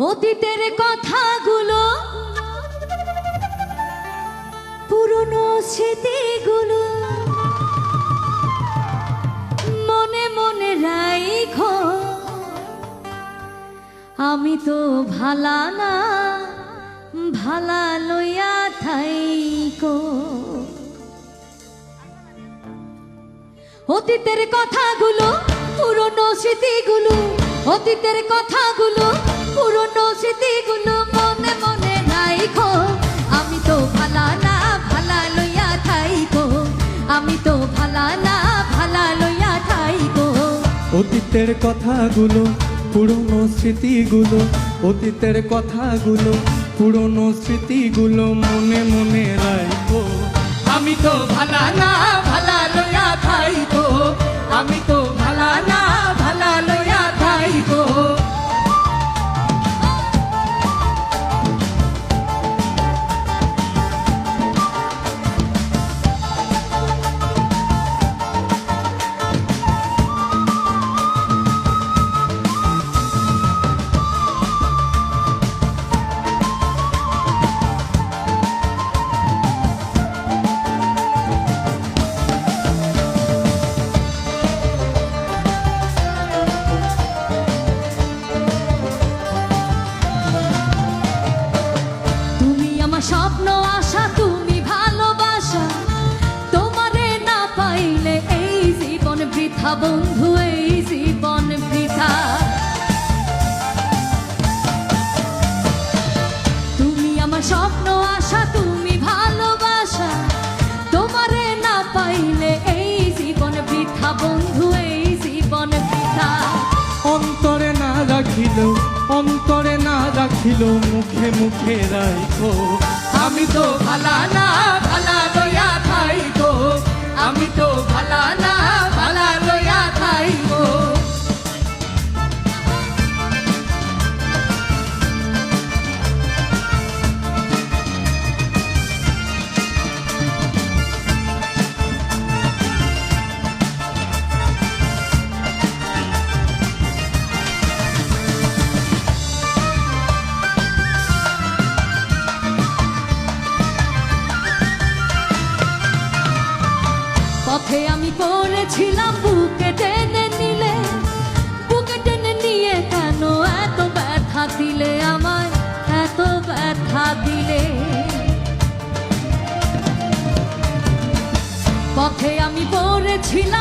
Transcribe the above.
অতীতের কথাগুলো, পুরনো স্মৃতিগুলো মনে মনে রাইখো। আমি তো ভালা না, ভালা লইয়া থাইকো। অতীতের কথাগুলো, পুরনো স্মৃতিগুলো, অতীতের কথাগুলো, পুরনো স্মৃতিগুলো মনে মনে রাইখো। আমি তো ভালা না, ভালা লইয়া থাইকো। আমি তো ভালা না, ভালা লইয়া থাইকো। অতীতের কথাগুলো, পুরনো স্মৃতিগুলো, অতীতের কথাগুলো, পুরনো স্মৃতিগুলো মনে মনে রাখো। আমি তো ভালা না, ভালা লইয়া থাইকো। আমি তো ভালা না, ভালা লইয়া থাইকো। স্বপ্ন আশা, তুমি ভালোবাসা, তোমারে না পাইলে এই জীবন বৃথা বন্ধু, এই জীবন বৃথা। তুমি আমার স্বপ্ন আশা, তুমি ভালোবাসা, তোমারে না পাইলে এই জীবন বৃথা বন্ধু, এই জীবন বৃথা। অন্তরে না রাখিল, অন্তরে না রাখিল, মুখে মুখে রাখো। আমি তো ভালা না, ভালা লইয়া থাইকো। আমি তো ভালা না, ভালা লইয়া থাইকো। পথে আমি পড়েছিলাম, বুকে টেনে নিলে, বুকে টেনে নিয়ে কেন এত ব্যথা দিলে আমায়, এত ব্যথা দিলে। পথে আমি পড়েছিলাম,